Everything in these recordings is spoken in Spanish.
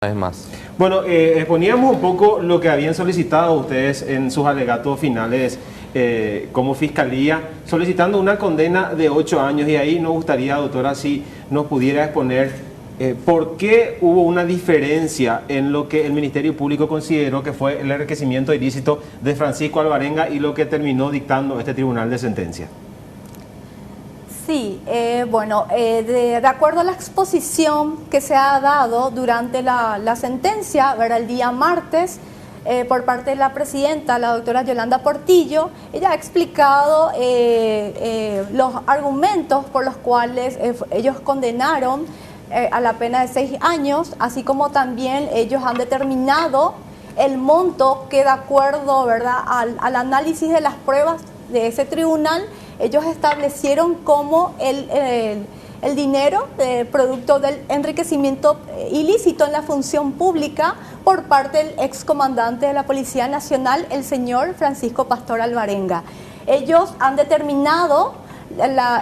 Es más. Bueno, exponíamos un poco lo que habían solicitado ustedes en sus alegatos finales como fiscalía, solicitando una condena de 8 años, y ahí nos gustaría, doctora, si nos pudiera exponer por qué hubo una diferencia en lo que el Ministerio Público consideró que fue el enriquecimiento ilícito de Francisco Alvarenga y lo que terminó dictando este tribunal de sentencia. Sí, de acuerdo a la exposición que se ha dado durante la sentencia, ¿verdad? El día martes, por parte de la presidenta, la doctora Yolanda Portillo, ella ha explicado los argumentos por los cuales ellos condenaron a la pena de 6 años, así como también ellos han determinado el monto que, de acuerdo, ¿verdad?, al análisis de las pruebas de ese tribunal, ellos establecieron como el dinero producto del enriquecimiento ilícito en la función pública por parte del excomandante de la Policía Nacional, el señor Francisco Pastor Alvarenga. Ellos han determinado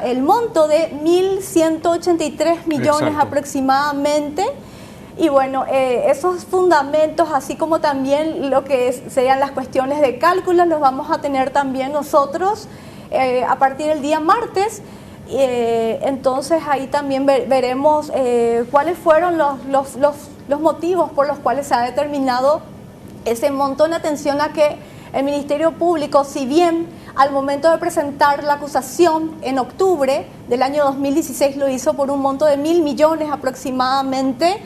el monto de 1.183 millones. Exacto. Aproximadamente. Y bueno, esos fundamentos, así como también lo que serían las cuestiones de cálculos, los vamos a tener también nosotros a partir del día martes. Entonces ahí también veremos cuáles fueron los motivos por los cuales se ha determinado ese monto, en atención a que el Ministerio Público, si bien al momento de presentar la acusación en octubre del año 2016 lo hizo por un monto de 1.000 millones aproximadamente,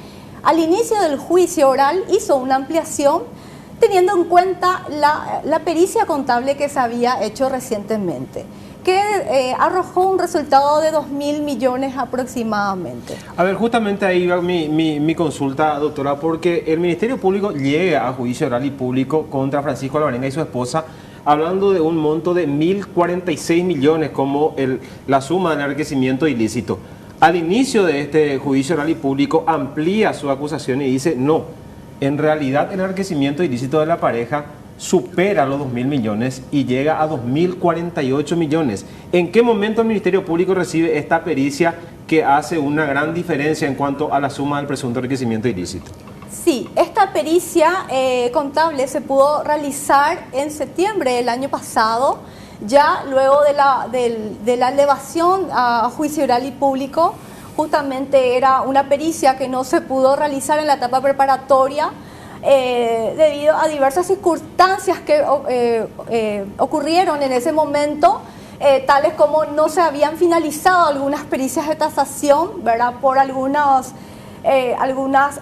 al inicio del juicio oral hizo una ampliación teniendo en cuenta la pericia contable que se había hecho recientemente, que arrojó un resultado de 2.000 millones aproximadamente. A ver, justamente ahí va mi consulta, doctora, porque el Ministerio Público llega a juicio oral y público contra Francisco Alvarenga y su esposa, hablando de un monto de 1.046 millones como la suma del enriquecimiento ilícito. Al inicio de este juicio oral y público amplía su acusación y dice no, en realidad el enriquecimiento ilícito de la pareja supera los 2.000 millones y llega a 2.048 millones. ¿En qué momento el Ministerio Público recibe esta pericia que hace una gran diferencia en cuanto a la suma del presunto enriquecimiento ilícito? Sí, esta pericia contable se pudo realizar en septiembre del año pasado, ya luego de la elevación a juicio oral y público. Justamente era una pericia que no se pudo realizar en la etapa preparatoria debido a diversas circunstancias que ocurrieron en ese momento, tales como no se habían finalizado algunas pericias de tasación, ¿verdad?, por algunas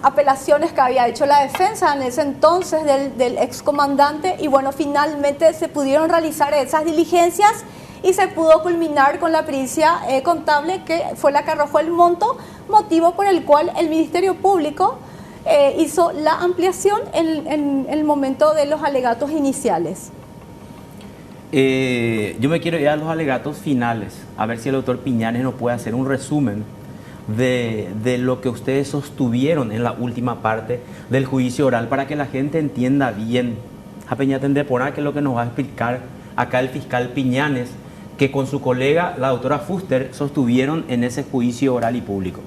apelaciones que había hecho la defensa en ese entonces del excomandante, y bueno, finalmente se pudieron realizar esas diligencias y se pudo culminar con la pericia contable, que fue la que arrojó el monto, motivo por el cual el Ministerio Público hizo la ampliación en el momento de los alegatos iniciales. Yo me quiero ir a los alegatos finales, a ver si el doctor Piñanes nos puede hacer un resumen de lo que ustedes sostuvieron en la última parte del juicio oral, para que la gente entienda bien a Peñatendepora, que es lo que nos va a explicar acá el fiscal Piñanes, que con su colega, la doctora Fuster, sostuvieron en ese juicio oral y público.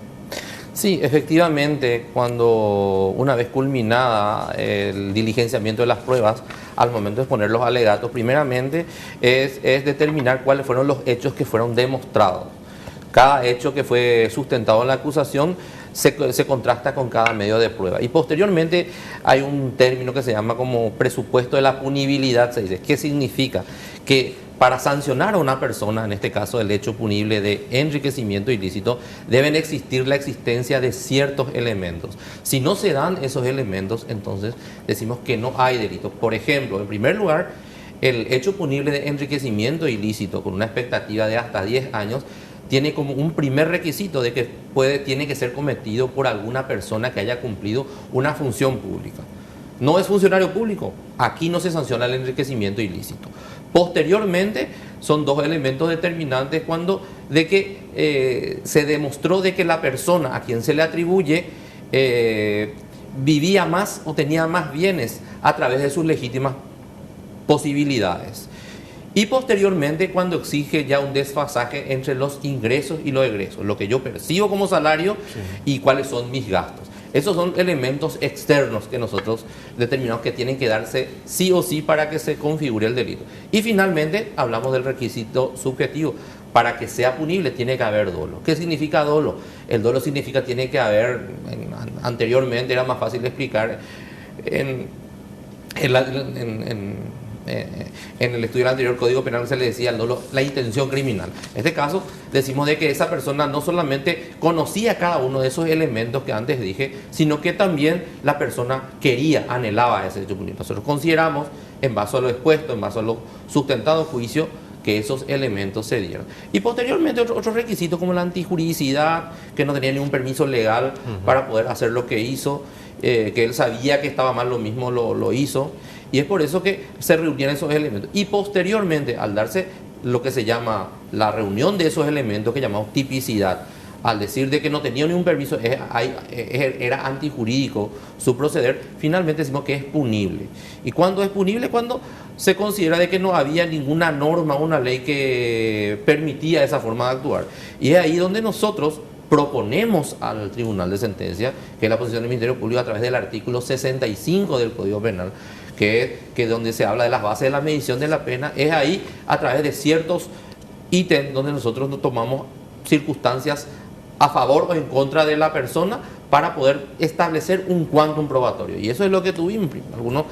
Sí, efectivamente, cuando una vez culminada el diligenciamiento de las pruebas, al momento de exponer los alegatos, primeramente es determinar cuáles fueron los hechos que fueron demostrados. Cada hecho que fue sustentado en la acusación se contrasta con cada medio de prueba. Y posteriormente hay un término que se llama como presupuesto de la punibilidad, se dice. ¿Qué significa? Que para sancionar a una persona, en este caso el hecho punible de enriquecimiento ilícito, deben existir la existencia de ciertos elementos. Si no se dan esos elementos, entonces decimos que no hay delito. Por ejemplo, en primer lugar, el hecho punible de enriquecimiento ilícito con una expectativa de hasta 10 años tiene como un primer requisito de que tiene que ser cometido por alguna persona que haya cumplido una función pública. No es funcionario público, aquí no se sanciona el enriquecimiento ilícito. Posteriormente, son dos elementos determinantes de que se demostró de que la persona a quien se le atribuye vivía más o tenía más bienes a través de sus legítimas posibilidades. Y posteriormente, cuando exige ya un desfasaje entre los ingresos y los egresos, lo que yo percibo como salario, sí, y cuáles son mis gastos. Esos son elementos externos que nosotros determinamos que tienen que darse sí o sí para que se configure el delito. Y finalmente hablamos del requisito subjetivo. Para que sea punible tiene que haber dolo. ¿Qué significa dolo? El dolo significa tiene que haber, anteriormente era más fácil de explicar, en el estudio del anterior Código Penal se le decía al dolo la intención criminal. En este caso decimos de que esa persona no solamente conocía cada uno de esos elementos que antes dije, sino que también la persona quería, anhelaba ese hecho punible. Nosotros consideramos, en base a lo expuesto, en base a lo sustentado en juicio, que esos elementos se dieron. Y posteriormente otros requisitos como la antijuridicidad, que no tenía ningún permiso legal para poder hacer lo que hizo, que él sabía que estaba mal, lo mismo lo hizo, y es por eso que se reunían esos elementos. Y posteriormente, al darse lo que se llama la reunión de esos elementos, que llamamos tipicidad, al decir de que no tenía ningún permiso, era antijurídico su proceder, finalmente decimos que es punible. ¿Y cuándo es punible? Cuando se considera de que no había ninguna norma, una ley que permitía esa forma de actuar. Y es ahí donde nosotros proponemos al Tribunal de Sentencia, que es la posición del Ministerio Público a través del artículo 65 del Código Penal, que donde se habla de las bases de la medición de la pena, es ahí a través de ciertos ítems donde nosotros no tomamos circunstancias a favor o en contra de la persona para poder establecer un quantum probatorio. Y eso es lo que tuvimos. Algunos